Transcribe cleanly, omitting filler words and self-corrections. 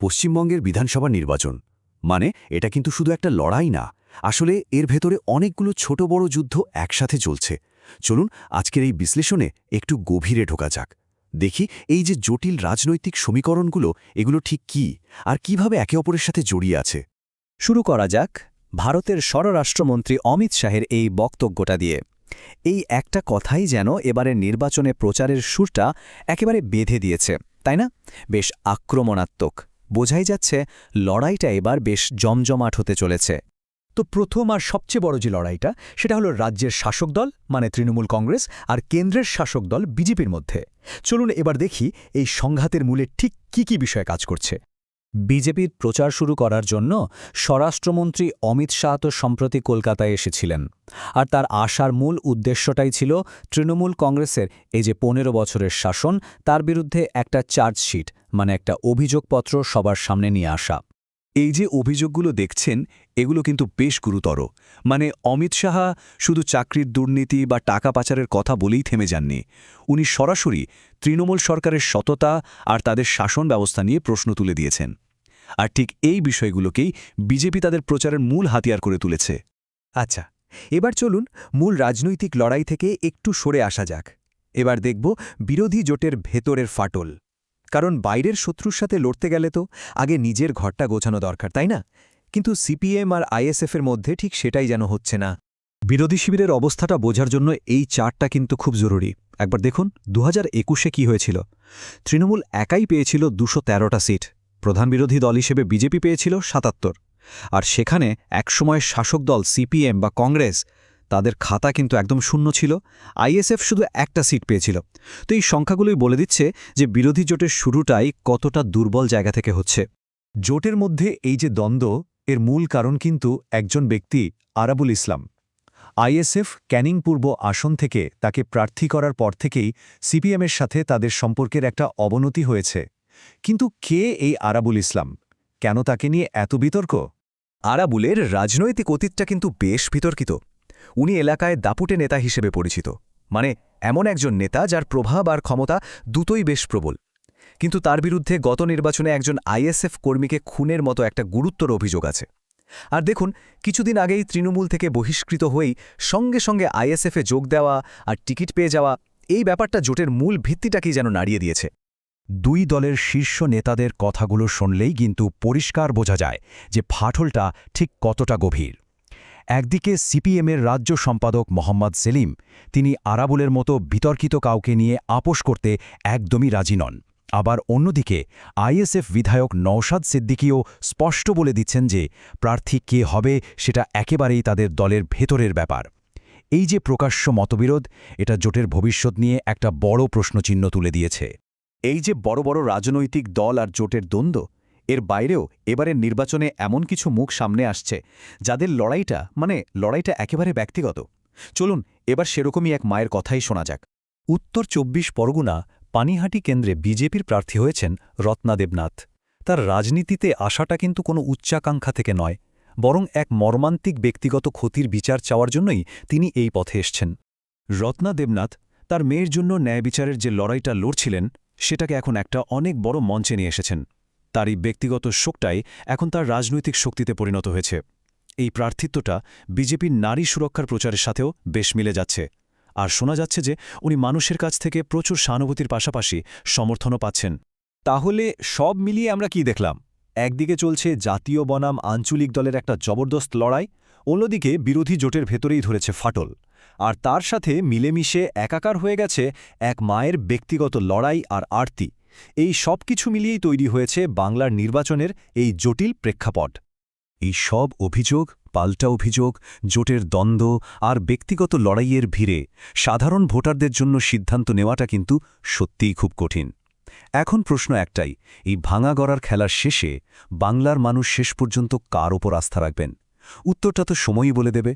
পশ্চিমবঙ্গের বিধানসভা নির্বাচন মানে এটা কিন্তু শুধু একটা লড়াই না, আসলে এর ভেতরে অনেকগুলো ছোট বড় যুদ্ধ একসাথে চলছে। চলুন আজকের এই বিশ্লেষণে একটু গভীরে ঢোকা যাক। দেখি এই যে জটিল রাজনৈতিক সমীকরণগুলো, এগুলো ঠিক কি আর কিভাবে একে অপরের সাথে জড়িয়ে আছে। শুরু করা যাক ভারতের স্বরাষ্ট্রমন্ত্রী অমিত শাহের এই বক্তব্যটা দিয়ে। এই একটা কথাই যেন এবারে নির্বাচনে প্রচারের সুরটা একেবারে বেঁধে দিয়েছে, তাই না? বেশ আক্রমণাত্মক, বোঝাই যাচ্ছে লড়াইটা এবার বেশ জমজমাট হতে চলেছে। তো প্রথম আর সবচেয়ে বড় যে লড়াইটা, সেটা হলো রাজ্যের শাসক দল মানে তৃণমূল কংগ্রেস আর কেন্দ্রের শাসক দল বিজেপির মধ্যে। চলুন এবার দেখি এই সংঘাতের মূলে ঠিক কি বিষয়ে কাজ করছে। বিজেপির প্রচার শুরু করার জন্য স্বরাষ্ট্রমন্ত্রী অমিত শাহ তো সম্প্রতি কলকাতায় এসেছিলেন, আর তার আসার মূল উদ্দেশ্যটাই ছিল তৃণমূল কংগ্রেসের এই যে ১৫ বছরের শাসন, তার বিরুদ্ধে একটা চার্জশিট মানে একটা অভিযোগপত্র সবার সামনে নিয়ে আসা। এই যে অভিযোগগুলো দেখছেন, এগুলো কিন্তু বেশ গুরুতর। মানে অমিত শাহ শুধু চাকরির দুর্নীতি বা টাকা পাচারের কথা বলেই থেমে যাননি, উনি সরাসরি তৃণমূল সরকারের সততা আর তাদের শাসন ব্যবস্থা নিয়ে প্রশ্ন তুলে দিয়েছেন। আর ঠিক এই বিষয়গুলোকেই বিজেপি তাদের প্রচারের মূল হাতিয়ার করে তুলেছে। আচ্ছা, এবার চলুন মূল রাজনৈতিক লড়াই থেকে একটু সরে আসা যাক। এবার দেখব বিরোধী জোটের ভেতরের ফাটল। কারণ বাইরের শত্রুর সাথে লড়তে গেলে তো আগে নিজের ঘরটা গোছানো দরকার, তাই না? কিন্তু সিপিএম আর আইএসএফের মধ্যে ঠিক সেটাই যেন হচ্ছে না। বিরোধী শিবিরের অবস্থাটা বোঝার জন্য এই চার্টটা কিন্তু খুব জরুরি। একবার দেখুন ২০২১-এ কী হয়েছিল। তৃণমূল একাই পেয়েছিল ২১৩টা সিট, প্রধান বিরোধী দল হিসেবে বিজেপি পেয়েছিল ৭৭। আর সেখানে একসময় শাসক দল সিপিএম বা কংগ্রেস, তাদের খাতা কিন্তু একদম শূন্য ছিল। আইএসএফ শুধু একটা সিট পেয়েছিল। তো এই সংখ্যাগুলোই বলে দিচ্ছে যে বিরোধী জোটের শুরুটাই কতটা দুর্বল জায়গা থেকে হচ্ছে। জোটের মধ্যে এই যে দ্বন্দ্ব, এর মূল কারণ কিন্তু একজন ব্যক্তি, আরাবুল ইসলাম। আইএসএফ ক্যানিং পূর্ব আসন থেকে তাকে প্রার্থী করার পর থেকেই সিপিএমের সাথে তাদের সম্পর্কের একটা অবনতি হয়েছে। কিন্তু কে এই আরাবুল ইসলাম? কেন তাকে নিয়ে এত বিতর্ক? আরাবুলের রাজনৈতিক অতীতটা কিন্তু বেশ বিতর্কিত। উনি এলাকায় দাপুটে নেতা হিসেবে পরিচিত, মানে এমন একজন নেতা যার প্রভাব আর ক্ষমতা দুটোই বেশ প্রবল। কিন্তু তার বিরুদ্ধে গত নির্বাচনে একজন আইএসএফ কর্মীকে খুনের মতো একটা গুরুতর অভিযোগ আছে। আর দেখুন, কিছুদিন আগেই তৃণমূল থেকে বহিষ্কৃত হয়েই সঙ্গে সঙ্গে আইএসএফে যোগ দেওয়া আর টিকিট পেয়ে যাওয়া, এই ব্যাপারটা জোটের মূল ভিত্তিটাকেই যেন নাড়িয়ে দিয়েছে। দুই দলের শীর্ষ নেতাদের কথাগুলো শুনলেই কিন্তু পরিষ্কার বোঝা যায় যে ফাটলটা ঠিক কতটা গভীর। একদিকে সিপিএমের রাজ্য সম্পাদক মোহাম্মদ সেলিম, তিনি আরাবুলের মতো বিতর্কিত কাউকে নিয়ে আপোষ করতে একদমই রাজি নন। আবার অন্যদিকে আইএসএফ বিধায়ক নওশাদ সিদ্দিকীও স্পষ্ট বলে দিচ্ছেন যে প্রার্থী কে হবে সেটা একেবারেই তাদের দলের ভেতরের ব্যাপার। এই যে প্রকাশ্য মতবিরোধ, এটা জোটের ভবিষ্যৎ নিয়ে একটা বড় প্রশ্নচিহ্ন তুলে দিয়েছে। এই যে বড় বড় রাজনৈতিক দল আর জোটের দ্বন্দ্ব, এর বাইরেও এবারের নির্বাচনে এমন কিছু মুখ সামনে আসছে যাদের লড়াইটা একেবারে ব্যক্তিগত। চলুন এবার সেরকমই এক মায়ের কথাই শোনা যাক। উত্তর ২৪ পরগনা পানিহাটি কেন্দ্রে বিজেপির প্রার্থী হয়েছেন রত্না দেবনাথ। তার রাজনীতিতে আসাটা কিন্তু কোনো উচ্চাকাঙ্ক্ষা থেকে নয়, বরং এক মর্মান্তিক ব্যক্তিগত ক্ষতির বিচার চাওয়ার জন্যই তিনি এই পথে এসছেন। রত্না দেবনাথ তার মেয়ের জন্য ন্যায় বিচারের যে লড়াইটা লড়ছিলেন, সেটাকে এখন একটা অনেক বড় মঞ্চে নিয়ে এসেছেন। তার এই ব্যক্তিগত শোকটাই এখন তার রাজনৈতিক শক্তিতে পরিণত হয়েছে। এই প্রার্থিত্বটা বিজেপির নারী সুরক্ষার প্রচারের সাথেও বেশ মিলে যাচ্ছে। আর শোনা যাচ্ছে যে উনি মানুষের কাছ থেকে প্রচুর সহানুভূতির পাশাপাশি সমর্থনও পাচ্ছেন। তাহলে সব মিলিয়ে আমরা কি দেখলাম? একদিকে চলছে জাতীয় বনাম আঞ্চলিক দলের একটা জবরদস্ত লড়াই, অন্যদিকে বিরোধী জোটের ভেতরেই ধরেছে ফাটল। আর তার সাথে মিলেমিশে একাকার হয়ে গেছে এক মায়ের ব্যক্তিগত লড়াই আর আরতি। এই সব কিছু মিলিয়েই তৈরি হয়েছে বাংলার নির্বাচনের এই জটিল প্রেক্ষাপট। এই সব অভিযোগ, পাল্টা অভিযোগ, জোটের দ্বন্দ্ব আর ব্যক্তিগত লড়াইয়ের ভিড়ে সাধারণ ভোটারদের জন্য সিদ্ধান্ত নেওয়াটা কিন্তু সত্যিই খুব কঠিন। এখন প্রশ্ন একটাই, এই ভাঙা গড়ার খেলার শেষে বাংলার মানুষ শেষ পর্যন্ত কার ওপর আস্থা রাখবেন? উত্তরটা তো সময়ই বলে দেবে।